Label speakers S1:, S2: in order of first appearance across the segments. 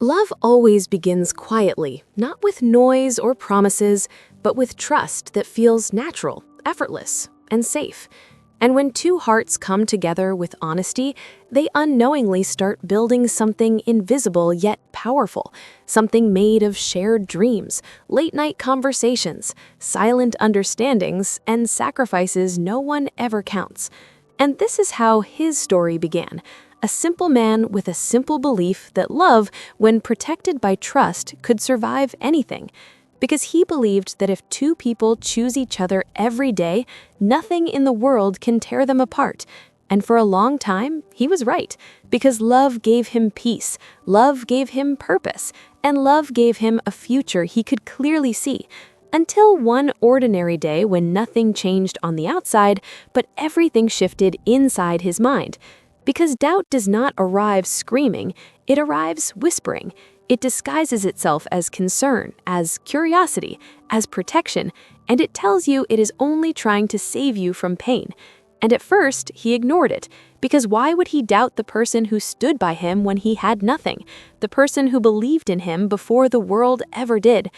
S1: Love always begins quietly, not with noise or promises, but with trust that feels natural, effortless, and safe. And when two hearts come together with honesty, they unknowingly start building something invisible yet powerful, something made of shared dreams, late-night conversations, silent understandings, and sacrifices no one ever counts. And this is how his story began. A simple man with a simple belief that love, when protected by trust, could survive anything. Because he believed that if two people choose each other every day, nothing in the world can tear them apart. And for a long time, he was right. Because love gave him peace, love gave him purpose, and love gave him a future he could clearly see. Until one ordinary day when nothing changed on the outside, but everything shifted inside his mind. Because doubt does not arrive screaming, it arrives whispering. It disguises itself as concern, as curiosity, as protection, and it tells you it is only trying to save you from pain. And at first, he ignored it, because why would he doubt the person who stood by him when he had nothing, the person who believed in him before the world ever did?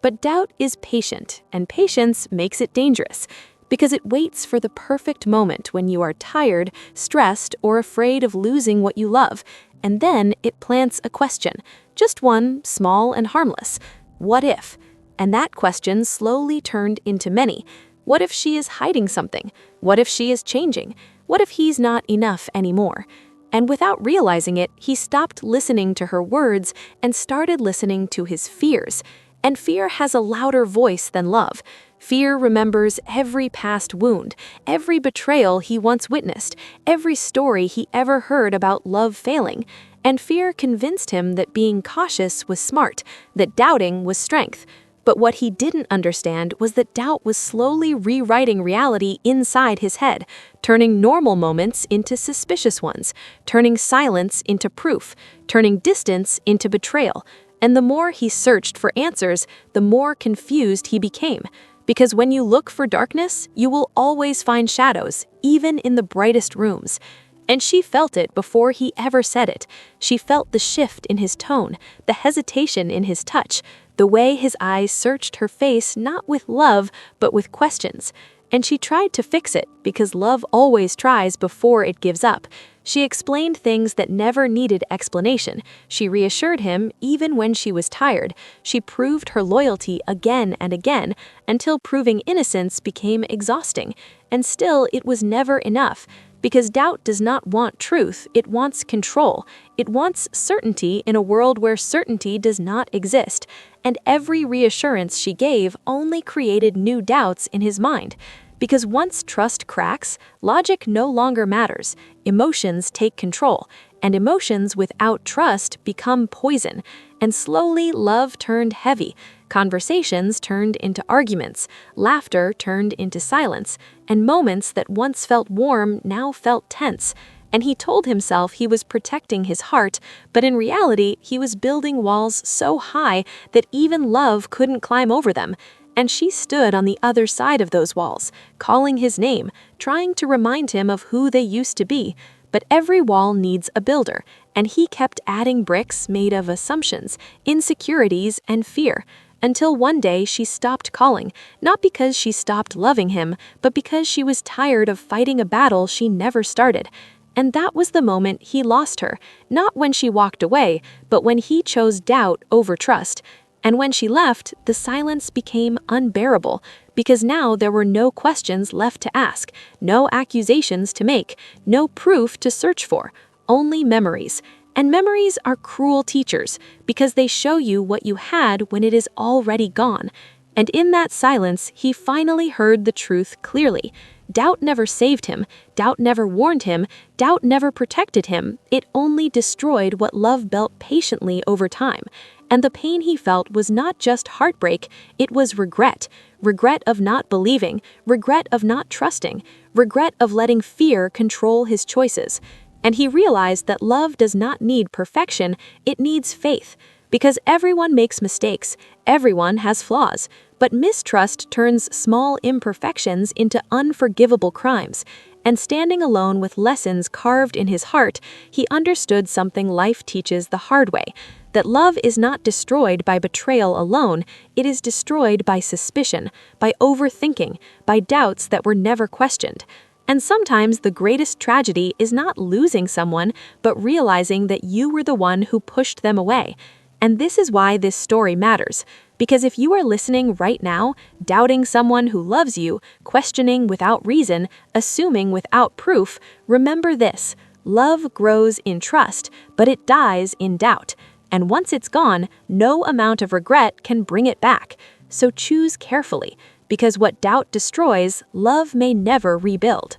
S1: But doubt is patient, and patience makes it dangerous. Because it waits for the perfect moment when you are tired, stressed, or afraid of losing what you love, and then it plants a question, just one, small and harmless. What if? And that question slowly turned into many. What if she is hiding something? What if she is changing? What if he's not enough anymore? And without realizing it, he stopped listening to her words and started listening to his fears. And fear has a louder voice than love. Fear remembers every past wound, every betrayal he once witnessed, every story he ever heard about love failing. And fear convinced him that being cautious was smart, that doubting was strength. But what he didn't understand was that doubt was slowly rewriting reality inside his head, turning normal moments into suspicious ones, turning silence into proof, turning distance into betrayal. And the more he searched for answers, the more confused he became. Because when you look for darkness, you will always find shadows, even in the brightest rooms. And she felt it before he ever said it. She felt the shift in his tone, the hesitation in his touch, the way his eyes searched her face not with love, but with questions. And she tried to fix it, because love always tries before it gives up. She explained things that never needed explanation. She reassured him even when she was tired. She proved her loyalty again and again, until proving innocence became exhausting. And still, it was never enough. Because doubt does not want truth, it wants control. It wants certainty in a world where certainty does not exist. And every reassurance she gave only created new doubts in his mind. Because once trust cracks, logic no longer matters. Emotions take control, and emotions without trust become poison. And slowly, love turned heavy. Conversations turned into arguments. Laughter turned into silence. And moments that once felt warm now felt tense. And he told himself he was protecting his heart, but in reality, he was building walls so high that even love couldn't climb over them. And she stood on the other side of those walls, calling his name, trying to remind him of who they used to be. But every wall needs a builder, and he kept adding bricks made of assumptions, insecurities, and fear. Until one day she stopped calling, not because she stopped loving him, but because she was tired of fighting a battle she never started. And that was the moment he lost her, not when she walked away, but when he chose doubt over trust. And when she left, the silence became unbearable, because now there were no questions left to ask, no accusations to make, no proof to search for, only memories. And memories are cruel teachers, because they show you what you had when it is already gone. And in that silence, he finally heard the truth clearly. Doubt never saved him, doubt never warned him, doubt never protected him. It only destroyed what love built patiently over time. And the pain he felt was not just heartbreak, it was regret. Regret of not believing, regret of not trusting, regret of letting fear control his choices. And he realized that love does not need perfection, it needs faith. Because everyone makes mistakes, everyone has flaws. But mistrust turns small imperfections into unforgivable crimes. And standing alone with lessons carved in his heart, he understood something life teaches the hard way. that love is not destroyed by betrayal alone, it is destroyed by suspicion, by overthinking, by doubts that were never questioned. And sometimes the greatest tragedy is not losing someone, but realizing that you were the one who pushed them away. And this is why this story matters. Because if you are listening right now, doubting someone who loves you, questioning without reason, assuming without proof, remember this: love grows in trust, but it dies in doubt. And once it's gone, no amount of regret can bring it back. So choose carefully, because what doubt destroys, love may never rebuild.